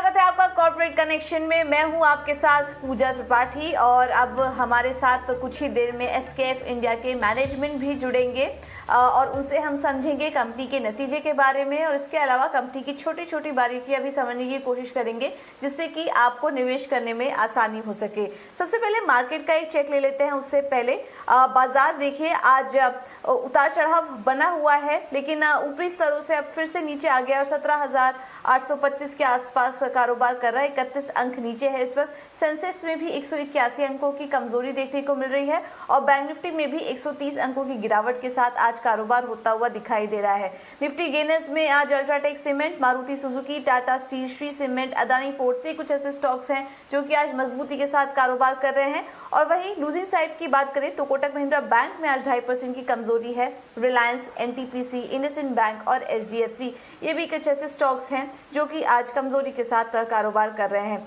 स्वागत है आपका कॉर्पोरेट कनेक्शन में। मैं हूं आपके साथ पूजा त्रिपाठी और अब हमारे साथ कुछ ही देर में एसकेएफ इंडिया के मैनेजमेंट भी जुड़ेंगे और उनसे हम समझेंगे कंपनी के नतीजे के बारे में और इसके अलावा कंपनी की छोटी छोटी बारीकियां भी समझने की कोशिश करेंगे जिससे कि आपको निवेश करने में आसानी हो सके। सबसे पहले मार्केट का एक चेक ले लेते हैं। उससे पहले बाजार देखिए आज उतार चढ़ाव बना हुआ है, लेकिन ऊपरी स्तरों से अब फिर से नीचे आ गया और 17,825 के आसपास कारोबार कर रहा है। 31 अंक नीचे है इस वक्त। सेंसेक्स में भी 181 अंकों की कमजोरी देखने को मिल रही है और बैंक निफ्टी में भी 130 अंकों की गिरावट के साथ आज कारोबार होता हुआ दिखाई दे रहा है। निफ्टी गेनर्स में आज UltraTech cement, Maruti Suzuki, Tata steel, Shri cement, Adani ports, ये कुछ ऐसे स्टॉक्स हैं जो कि आज मजबूती के साथ कारोबार कर रहे हैं। और वहीं लूजिंग साइड की बात करें तो कोटक महिंद्रा बैंक में आज 2.5% की कमजोरी है। रिलायंस, एनटीपीसी, इंडसइंड बैंक और एचडीएफसी, ये भी कुछ ऐसे स्टॉक्स हैं जो कि आज कमजोरी के साथ कारोबार कर रहे हैं।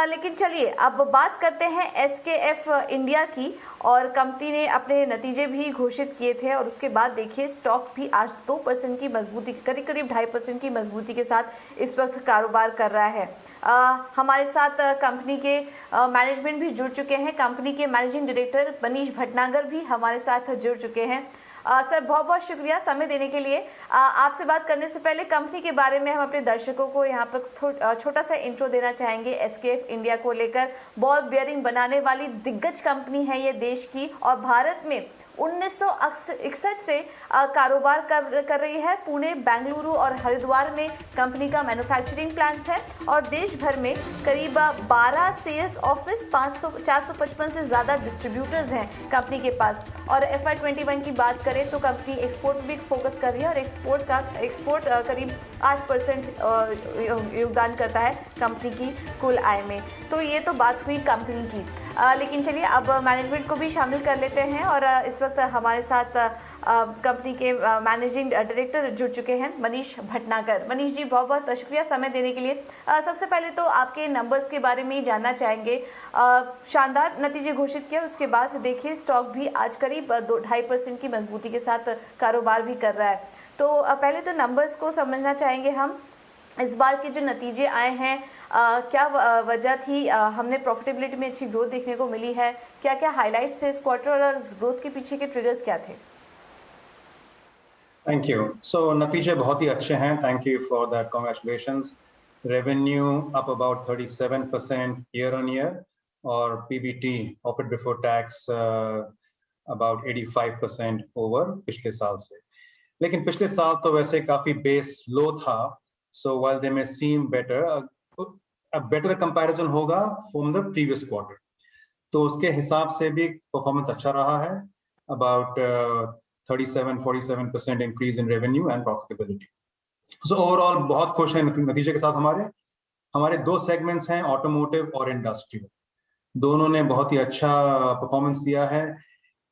लेकिन चलिए अब बात करते हैं एसकेएफ इंडिया की। और कंपनी ने अपने नतीजे भी घोषित किए थे और उसके बाद देखिए स्टॉक भी आज 2% की मजबूती, करीब 2.5% की मजबूती के साथ इस वक्त कारोबार कर रहा है। हमारे साथ कंपनी के मैनेजमेंट भी जुड़ चुके हैं। कंपनी के मैनेजिंग डायरेक्टर मनीष भटनागर भी हमारे साथ जुड़ चुके हैं। सर बहुत बहुत शुक्रिया समय देने के लिए। आपसे बात करने से पहले कंपनी के बारे में हम अपने दर्शकों को यहाँ पर छोटा सा इंट्रो देना चाहेंगे। एसकेएफ इंडिया को लेकर बॉल बियरिंग बनाने वाली दिग्गज कंपनी है ये देश की और भारत में 1961 से कारोबार कर रही है। पुणे, बेंगलुरु और हरिद्वार में कंपनी का मैन्युफैक्चरिंग प्लांट्स है और देश भर में करीब 12 सेल्स ऑफिस, 455 से ज़्यादा डिस्ट्रीब्यूटर्स हैं कंपनी के पास। और FY21 की बात करें तो कंपनी एक्सपोर्ट भी फोकस कर रही है और एक्सपोर्ट करीब 8% योगदान करता है कंपनी की कुल आय में। तो ये तो बात हुई कंपनी की। लेकिन चलिए अब मैनेजमेंट को भी शामिल कर लेते हैं और इस वक्त हमारे साथ कंपनी के मैनेजिंग डायरेक्टर जुड़ चुके हैं मनीष भटनागर। मनीष जी बहुत बहुत शुक्रिया समय देने के लिए। सबसे पहले तो आपके नंबर्स के बारे में ही जानना चाहेंगे। शानदार नतीजे घोषित किए, उसके बाद देखिए स्टॉक भी आज करीब 2.5% की मजबूती के साथ कारोबार भी कर रहा है। तो पहले तो नंबर्स को समझना चाहेंगे हम। इस बार के जो नतीजे आए हैं क्या वजह थी? हमने प्रॉफिटेबिलिटी में अच्छी ग्रोथ देखने को मिली है। क्या क्या हाइलाइट्स थे इस क्वार्टर और इस ग्रोथ के पीछे के ट्रिगर्स क्या थे? Thank you. सो नतीजे बहुत ही अच्छे हैं। Thank you for that, congratulations. Revenue up about 37% year on year और PBT, profit before tax, about 85% over पिछले साल से। लेकिन पिछले साल तो वैसे काफी बेस लो था, so while they may seem better, better comparison होगा फ्रॉम द प्रीवियस क्वार्टर। तो उसके हिसाब से भी परफॉर्मेंस अच्छा रहा है। About 37-47% increase in revenue and profitability. So overall बहुत खुश हैं नतीजे के साथ। हमारे दो सेगमेंट्स हैं, ऑटोमोटिव और इंडस्ट्रियल। दोनों ने बहुत ही अच्छा परफॉर्मेंस दिया है।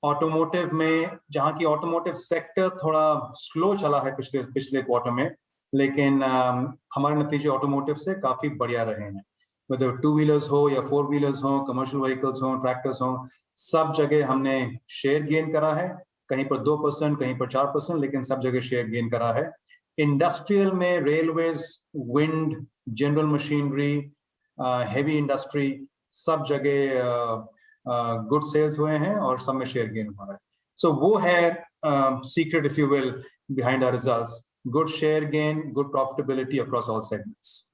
ऑटोमोटिव में, जहां की ऑटोमोटिव सेक्टर थोड़ा स्लो चला है पिछले क्वार्टर में, लेकिन हमारे नतीजे ऑटोमोटिव से काफी बढ़िया रहे हैं। वेदर टू व्हीलर्स हो या फोर व्हीलर्स हो, कमर्शियल व्हीकल्स हो, ट्रैक्टर्स हो, सब जगह हमने शेयर गेन करा है। कहीं पर 2%, कहीं पर 4%, लेकिन सब जगह शेयर गेन करा है। इंडस्ट्रियल में railways, wind, general machinery, heavy industry, सब जगह गुड सेल्स हुए हैं और सब में शेयर गेन हुआ है। सो वो है secret, if you will, behind our results. Good share gain, good profitability across all segments.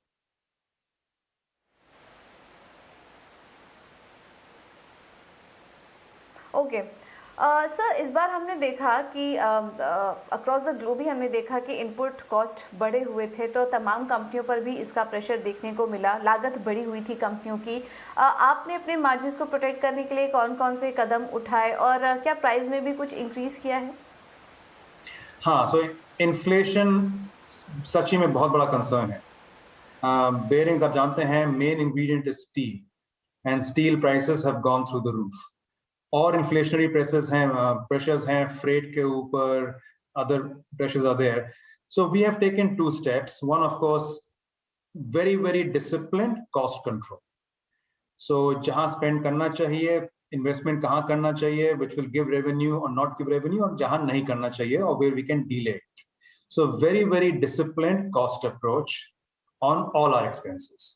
Okay sir, इस बार हमने देखा कि अक्रॉस द ग्लोब ही हमने देखा कि इनपुट कॉस्ट बढ़े हुए थे, तो तमाम कंपनियों पर भी इसका प्रेशर देखने को मिला। लागत बढ़ी हुई थी कंपनियों की। आपने अपने मार्जिन्स को प्रोटेक्ट करने के लिए कौन कौन से कदम उठाए और क्या प्राइस में भी कुछ इंक्रीज किया है? हाँ, सो इन्फ्लेशन सच्ची में बहुत बड़ा कंसर्न है। बेयरिंग्स आप जानते हैं main ingredient is steel and steel prices have gone through the roof. और इन्फ्लेशनरी प्रेशर्स हैं फ्रेट के ऊपर, other pressures are there. So we have taken 2 steps. One, of course, very very disciplined cost control. So जहां spend करना चाहिए, investment कहाँ करना चाहिए विच विल गिव रेवेन्यू और नॉट गिव रेवेन्यू, और जहां नहीं करना चाहिए और where we can delay it. So very very disciplined cost approach. on all our expenses.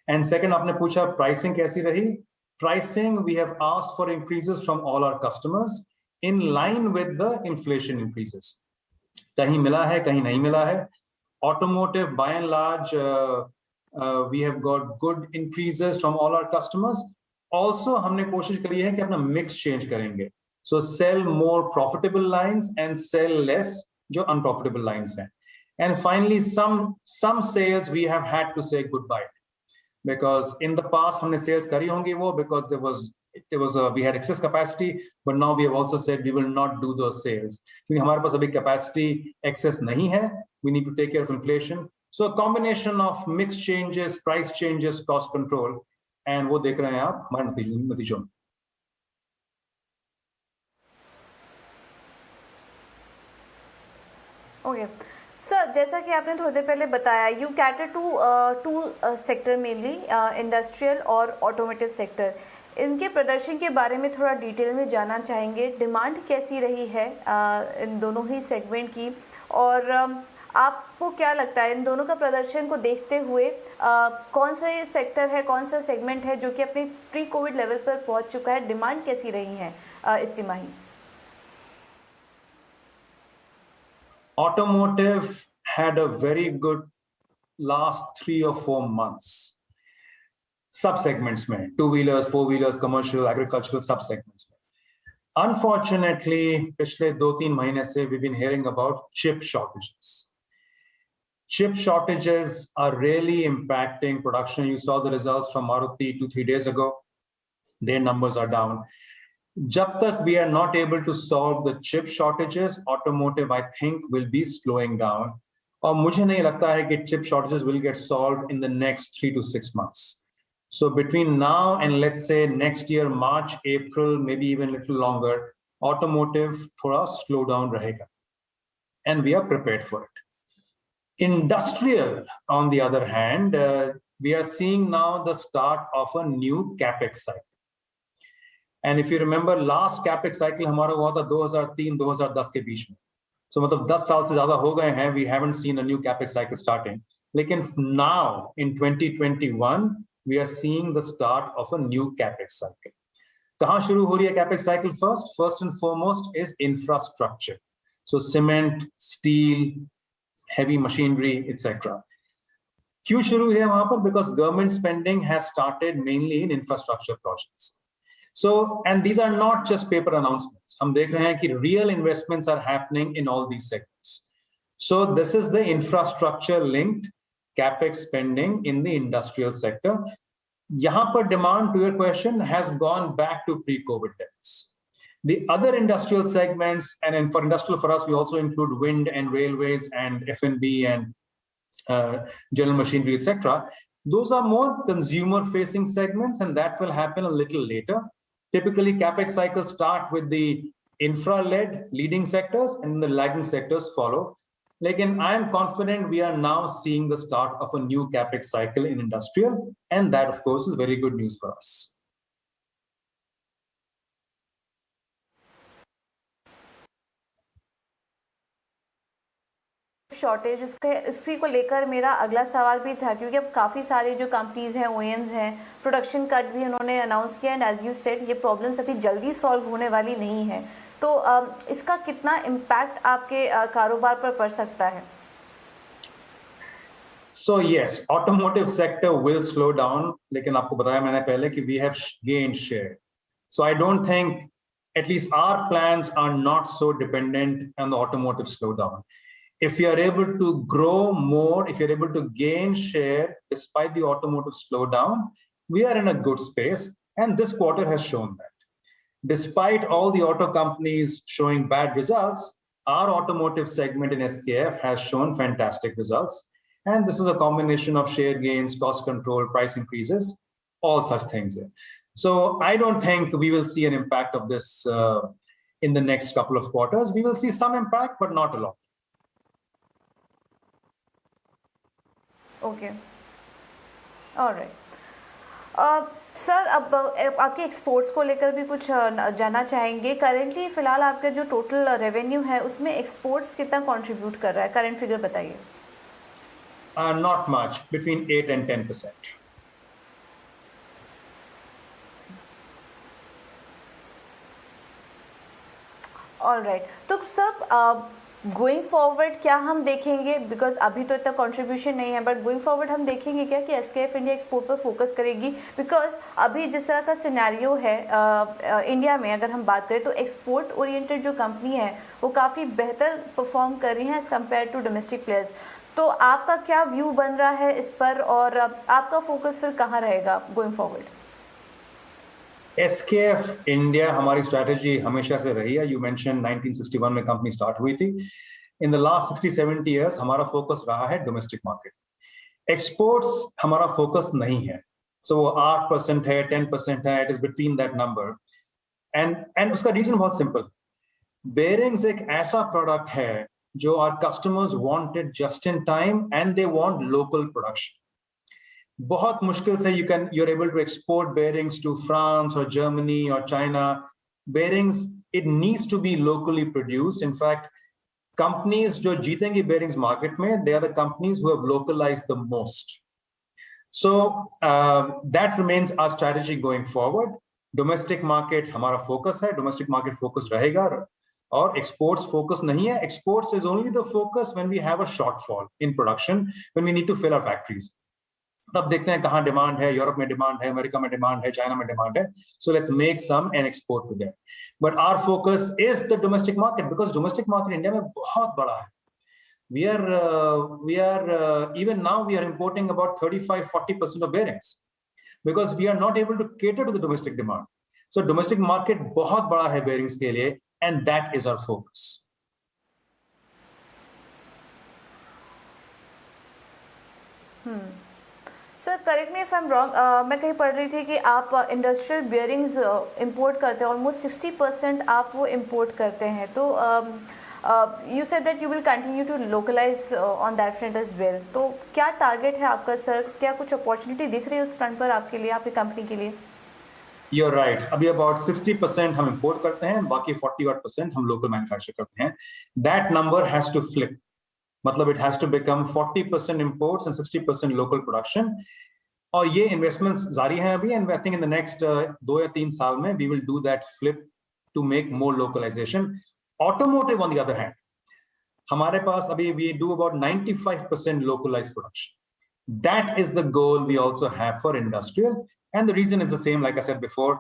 And second, आपने पूछा pricing कैसी रही? Pricing, we have asked for increases from all our customers in line with the inflation increases. कहीं मिला है, कहीं नहीं मिला है. Automotive, by and large, we have got good increases from all our customers. Also, हमने कोशिश करी है कि अपना mix change करेंगे. So sell more profitable lines and sell less जो unprofitable lines हैं. And finally, some sales we have had to say goodbye, because in the past हमने sales करी होंगी वो because we had excess capacity, but now we have also said we will not do those sales क्योंकि हमारे पास अभी capacity excess नहीं है. We need to take care of inflation. So a combination of mix changes, price changes, cost control, and वो देख रहे हैं आप हमारे नतीजों में. ओके सर, जैसा कि आपने थोड़ी देर पहले बताया, you cater to sector mainly, industrial और ऑटोमोटिव सेक्टर. इनके प्रदर्शन के बारे में थोड़ा डिटेल में जानना चाहेंगे. डिमांड कैसी रही है इन दोनों ही सेगमेंट की, और आपको क्या लगता है इन दोनों का प्रदर्शन को देखते हुए कौन सा सेक्टर है, कौन सा सेगमेंट है जो कि अपने प्री कोविड लेवल पर पहुंच चुका है? डिमांड कैसी रही है इस तिमाही? Automotive had a very good last 3 or 4 months. Sub-segments में, 2-wheelers, 4-wheelers, commercial, agricultural sub-segments में. Unfortunately, पिछले 2-3 महीने से we've been hearing about chip shortages. Chip shortages are really impacting production. You saw the results from Maruti 2-3 days ago. Their numbers are down. जब तक we are not able to solve the chip shortages, automotive, I think, will be slowing down. और मुझे नहीं लगता है कि chip shortages will get solved in the next 3 to 6 months. So between now and let's say next year, March, April, maybe even a little longer, automotive थोड़ा slow down रहेगा. And we are prepared for it. Industrial, on the other hand, we are seeing now the start of a new capex cycle. And if you remember, last capex cycle हमारा हुआ था 2003-2010 के बीच में. So मतलब 10 साल से ज़्यादा हो गए हैं. We haven't seen a new capex cycle starting. लेकिन now in 2021 we are seeing the start of a new capex cycle. कहाँ शुरू हो रही है capex cycle? First and foremost is infrastructure. So cement, steel, heavy machinery, etc. क्यों शुरू है वहाँ पर? Because government spending has started mainly in infrastructure projects. So, and these are not just paper announcements. हम देख रहे हैं कि real investments are happening in all these segments. So this is the infrastructure linked capex spending in the industrial sector. यहाँ पर demand, to your question, has gone back to pre-COVID levels. The other industrial segments, and for industrial for us, we also include wind and railways and F&B and general machinery, etc. Those are more consumer-facing segments, and that will happen a little later. Typically, capex cycles start with the infra-led leading sectors, and the lagging sectors follow. Lekin I am confident we are now seeing the start of a new capex cycle in industrial, and that, of course, is very good news for us. Shortage, इसी को लेकर मेरा अगला सवाल भी था, क्योंकि अब काफ़ी सारे जो कंपनीज हैं, OEMs हैं, प्रोडक्शन कट भी उन्होंने अनाउंस किया, एंड एज यू सेड ये प्रॉब्लम्स अभी जल्दी सॉल्व होने वाली नहीं है. तो इसका कितना इम्पैक्ट आपके कारोबार पर पड़ सकता है? So yes, automotive sector will slow down. लेकिन आपको बताया मैंने पहले कि we have gained share. So I don't think, at least our plans are not so dependent on the automotive slowdown. If you are able to grow more, if you're able to gain share despite the automotive slowdown, we are in a good space, and this quarter has shown that. Despite all the auto companies showing bad results, our automotive segment in SKF has shown fantastic results. And this is a combination of share gains, cost control, price increases, all such things here. So I don't think we will see an impact of this in the next couple of quarters. We will see some impact, but not a lot. Okay, alright. Sir, अब आपके exports को लेकर भी कुछ जानना चाहेंगे. Currently फिलहाल आपका जो टोटल रेवेन्यू है उसमें एक्सपोर्ट्स कितना कंट्रीब्यूट कर रहा है? करंट फिगर बताइए. Not much, between 8 and 10%. Alright, तो सर गोइंग फॉरवर्ड क्या हम देखेंगे, बिकॉज अभी तो इतना कंट्रीब्यूशन नहीं है, बट गोइंग फॉरवर्ड हम देखेंगे क्या कि एसकेएफ इंडिया एक्सपोर्ट पर फोकस करेगी? बिकॉज अभी जिस तरह का सिनेरियो है इंडिया में, अगर हम बात करें तो एक्सपोर्ट ओरिएंटेड जो कंपनी है वो काफ़ी बेहतर परफॉर्म कर रही हैं as compare to domestic players. तो आपका क्या व्यू बन रहा है इस पर, और आपका फोकस फिर कहाँ रहेगा गोइंग फॉरवर्ड? एसकेएफ इंडिया हमारी स्ट्रैटेजी हमेशा से रही है। यू मेंशन 1961 में कंपनी स्टार्ट हुई थी। इन द लास्ट 60-70 इयर्स हमारा फोकस रहा है डोमेस्टिक मार्केट। एक्सपोर्ट्स हमारा फोकस नहीं है। सो वो 8% है, 10% है, it is between that number. And उसका रीजन बहुत सिंपल। बेयरिंग्स एक ऐसा प्रोडक्ट है जो our customers want it just in time and they want local production. बहुत मुश्किल से you're able to export bearings to France or Germany or China. Bearings, it needs to be locally produced. In fact, companies जो जीतेंगी bearings market में, they are the companies who have localized the most. So that remains our strategy going forward. Domestic market हमारा focus है, domestic market focus रहेगा, और exports focus नहीं है. Exports is only the focus when we have a shortfall in production, when we need to fill our factories. तब देखते हैं कहाँ डिमांड है, यूरोप में डिमांड है, अमेरिका में डिमांड है, चाइना में डिमांड है, so let's make some and export to them. But our focus is the domestic market, because domestic market India में बहुत बड़ा है। we are even now we are importing about 35-40% of bearings because we are not able to cater to the domestic demand. So domestic market बहुत बड़ा है bearings के लिए, and that is our focus. Sir correct me if I am wrong, मैं कहीं पढ़ रही थी कि आप इंडस्ट्रियल बियरिंग्स इंपोर्ट करते हैं, ऑलमोस्ट 60% आप वो इंपोर्ट करते हैं। तो you said that you will continue to localize on that front as well. तो क्या टारगेट है आपका सर? क्या कुछ अपॉर्चुनिटी दिख रही है उस फ्रंट पर आपके लिए, आपकी कंपनी के लिए? You're right. अभी about 60% हम इंपोर्ट करते हैं, बाकी 40% हम लोकल मैन्युफैक्चर करते हैं। That number has to flip. मतलब it has to become 40% imports and 60% local production. और ये इन्वेस्टमेंट्स जारी हैं अभी, and I think in the next 2 या 3 साल में we will do that flip to make more localization. Automotive on the other hand, हमारे पास अभी we do about 95% localized production. That is the goal we also have for industrial, and the reason is the same like I said before.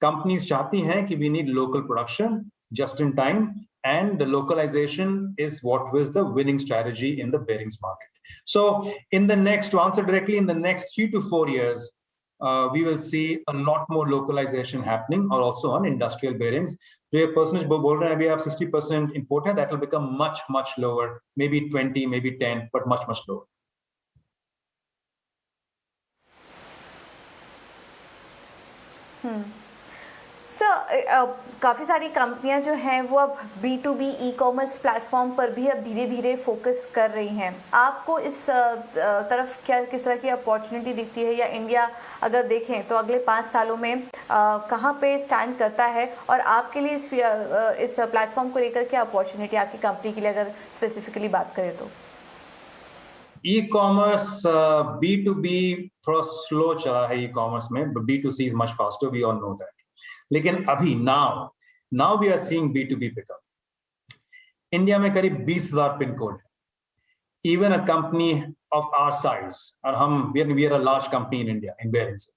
Companies चाहती हैं कि we need local production just in time, and the localization is what was the winning strategy in the bearings market. So in the next, to answer directly, in the next 3 to 4 years, we will see a lot more localization happening, or also on industrial bearings. जो ये percentage बोल रहे हैं अभी आप 60% import है, that will become much lower, maybe 20, maybe 10, but much lower. Sir काफ़ी सारी कंपनियां जो हैं वो अब B2B ई कॉमर्स प्लेटफॉर्म पर भी अब धीरे धीरे फोकस कर रही हैं। आपको इस तरफ क्या किस तरह की अपॉर्चुनिटी दिखती है, या इंडिया अगर देखें तो अगले 5 सालों में कहाँ पे स्टैंड करता है, और आपके लिए इस प्लेटफॉर्म को लेकर क्या अपॉर्चुनिटी आपकी कंपनी के लिए, अगर स्पेसिफिकली बात करें तो? ई कॉमर्स B2B थोड़ा स्लो चला है ई कॉमर्स में, B2C is much faster, we all know that. लेकिन अभी now we are seeing B2B pick up. India में करीब 20,000 पिन कोड है। Even a company of our size, और हम we are a large company in India in bearings.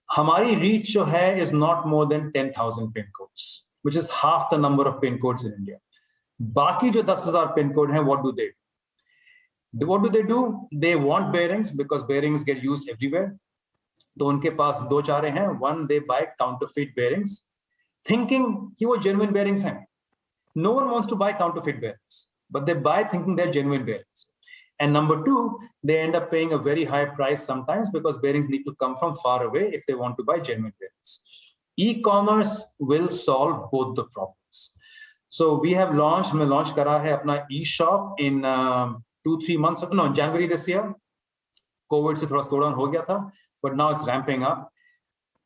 हमारी reach जो है is not more than 10,000 pin codes, which is half the number of pin codes in India. बाकी जो 10,000 pin code हैं, what do they do? What do? They want bearings because bearings get used everywhere. तो उनके पास 2 चारे हैं। One, they buy counterfeit bearings, thinking कि वो genuine bearings हैं. No one wants to buy counterfeit bearings, but they buy thinking they're genuine bearings. And number 2, they end up paying a very high price sometimes because bearings need to come from far away if they want to buy genuine bearings. E-commerce will solve both the problems. So we have launched, हमने launch करा है अपना e-shop in 2-3 months ago, no, January this year. COVID से थोड़ा slowdown हो गया था, but now it's ramping up.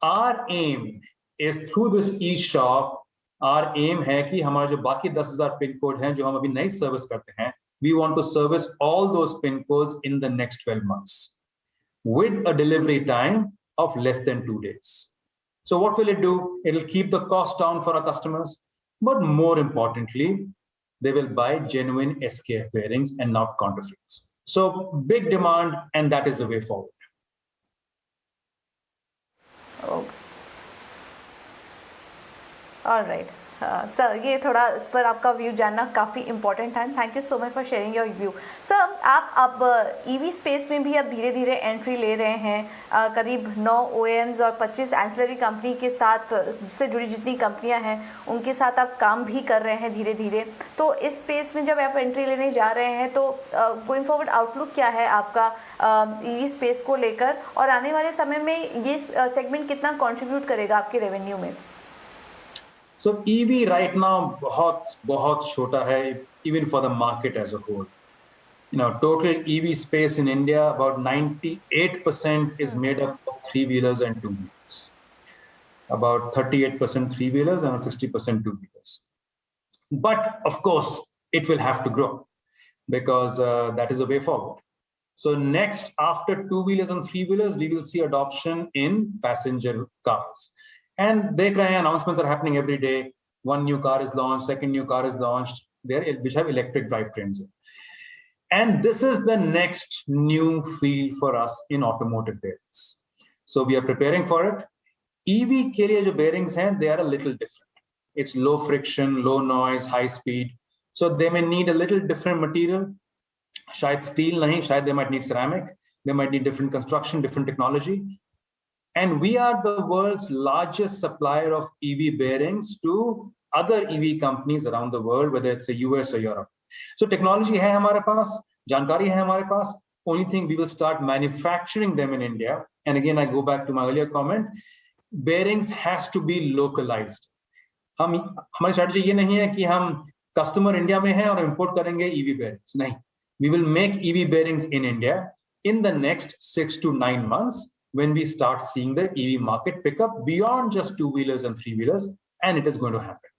Our aim is through this e-shop, our aim है कि हमारे जो बाकी 10,000 पिन कोड हैं जो हम अभी नई सर्विस करते हैं, we want to service all those pin codes in the next 12 months with a delivery time of less than 2 days. So what will it do? It'll keep the cost down for our customers, but more importantly, they will buy genuine SKF bearings and not counterfeits. So big demand, and that is the way forward. Okay. All right. Sir ये थोड़ा इस पर आपका view जानना काफ़ी important है. Thank you so much for sharing your view. Sir आप अब ईवी स्पेस में भी अब धीरे धीरे एंट्री ले रहे हैं. करीब 9 OEMs और 25 एंसिलरी कंपनी के साथ से जुड़ी जितनी कंपनियां हैं उनके साथ आप काम भी कर रहे हैं धीरे धीरे. तो इस स्पेस में जब आप एंट्री लेने जा रहे हैं तो गोइंग फॉरवर्ड आउटलुक क्या है आपका ईवी स्पेस को लेकर, और आने वाले समय में ये सेगमेंट कितना कॉन्ट्रीब्यूट करेगा आपके रेवेन्यू में? So EV right now बहुत छोटा है, even for the market as a whole. You know, total EV space in India, about 98% is made up of 3-wheelers and 2-wheelers. About 38% 3-wheelers and 60% 2-wheelers. But of course, it will have to grow because that is the way forward. So next, after 2-wheelers and 3-wheelers, we will see adoption in passenger cars. And the announcements are happening every day. One new car is launched, second new car is launched, which have electric drivetrains. And this is the next new field for us in automotive bearings. So we are preparing for it. EV के लिए जो bearings हैं, they are a little different. It's low friction, low noise, high speed. So they may need a little different material. शायद steel नहीं, शायद they might need ceramic. They might need different construction, different technology. And we are the world's largest supplier of EV bearings to other EV companies around the world, whether it's the US or Europe. So technology है हमारे पास, जानकारी है हमारे पास. Only thing, we will start manufacturing them in India. And again, I go back to my earlier comment, bearings has to be localized. हमारी strategy ये नहीं है कि हम customer India में है और import करेंगे EV bearings. नहीं. We will make EV bearings in India in the next 6 to 9 months. When we start seeing the EV market pick up beyond just 2-wheelers and 3-wheelers, and it is going to happen.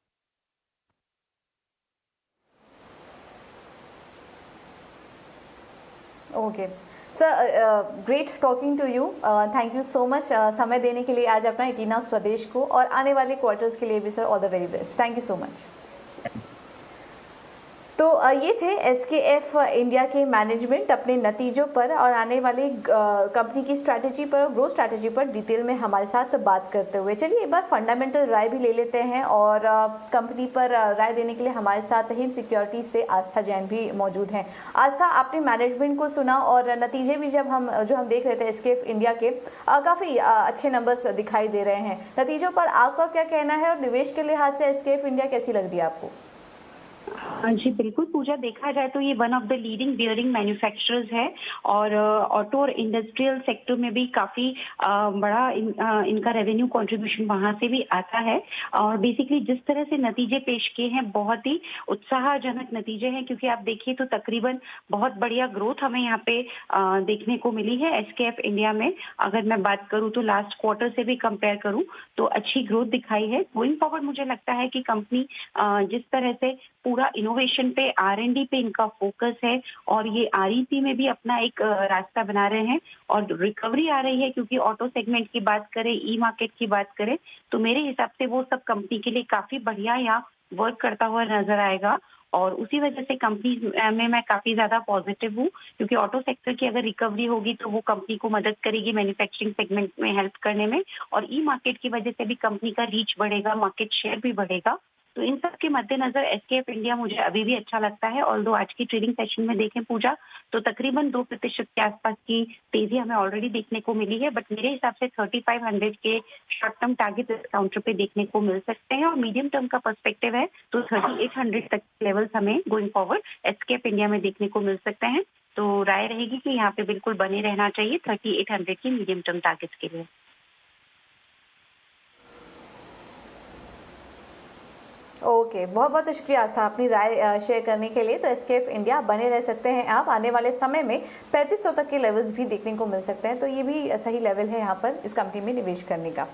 Okay. Sir, great talking to you. Thank you so much समय देने के लिए आज अपना इटीना स्वदेश को, और आने वाले क्वार्टर्स के लिए भी sir all the very best. Thank you so much. तो ये थे SKF इंडिया के मैनेजमेंट अपने नतीजों पर और आने वाली कंपनी की स्ट्रैटेजी पर, ग्रोथ स्ट्रैटेजी पर डिटेल में हमारे साथ बात करते हुए. चलिए एक बार फंडामेंटल राय भी ले लेते हैं, और कंपनी पर राय देने के लिए हमारे साथ हिम सिक्योरिटी से आस्था जैन भी मौजूद हैं. आस्था, आपने मैनेजमेंट को सुना और नतीजे भी जब हम देख रहे थे SKF इंडिया के, काफ़ी अच्छे नंबर्स दिखाई दे रहे हैं. नतीजों पर आपका क्या कहना है, और निवेश के लिहाज से SKF इंडिया कैसी लग रही है आपको? जी बिल्कुल पूजा, देखा जाए तो ये one of the leading bearing manufacturers है, और ऑटो और इंडस्ट्रियल सेक्टर में भी काफ़ी बड़ा इनका रेवेन्यू कंट्रीब्यूशन वहाँ से भी आता है. और बेसिकली जिस तरह से नतीजे पेश किए हैं, बहुत ही उत्साहजनक नतीजे हैं, क्योंकि आप देखिए तो तकरीबन बहुत बढ़िया ग्रोथ हमें यहाँ पे देखने को मिली है SKF इंडिया में. अगर मैं बात करूँ तो लास्ट क्वार्टर से भी कंपेयर करूँ तो अच्छी ग्रोथ दिखाई है. गोइंग फॉरवर्ड मुझे लगता है कि कंपनी जिस तरह से पूरा इनोवेशन पे, R&D पे इनका फोकस है, और ये REP में भी अपना एक रास्ता बना रहे हैं, और रिकवरी आ रही है. क्योंकि ऑटो सेगमेंट की बात करें, ई मार्केट की बात करें, तो मेरे हिसाब से वो सब कंपनी के लिए काफी बढ़िया यहाँ वर्क करता हुआ नजर आएगा. और उसी वजह से कंपनी में मैं काफी ज्यादा पॉजिटिव हूँ, क्योंकि ऑटो सेक्टर की अगर रिकवरी होगी तो वो कंपनी को मदद करेगी मैन्युफैक्चरिंग सेगमेंट में हेल्प करने में, और ई मार्केट की वजह से भी कंपनी का रीच बढ़ेगा, मार्केट शेयर भी बढ़ेगा. तो इन सब के मद्देनजर SKF इंडिया मुझे अभी भी अच्छा लगता है. ऑल्दो आज की ट्रेडिंग सेशन में देखें पूजा, तो तकरीबन 2% के आसपास की तेजी हमें ऑलरेडी देखने को मिली है. बट मेरे हिसाब से 3500 के शॉर्ट टर्म टारगेट इस काउंटर पे देखने को मिल सकते हैं, और मीडियम टर्म का पर्सपेक्टिव है तो 3800 तक लेवल्स हमें गोइंग फॉरवर्ड SKF इंडिया में देखने को मिल सकते हैं. तो राय रहेगी कि यहाँ पे बिल्कुल बने रहना चाहिए 3800 की मीडियम टर्म टारगेट्स के लिए. ओके, बहुत बहुत शुक्रिया आस्था अपनी राय शेयर करने के लिए. तो SKF इंडिया बने रह सकते हैं आप. आने वाले समय में 3500 तक के लेवल्स भी देखने को मिल सकते हैं, तो ये भी सही लेवल है यहाँ पर इस कंपनी में निवेश करने का.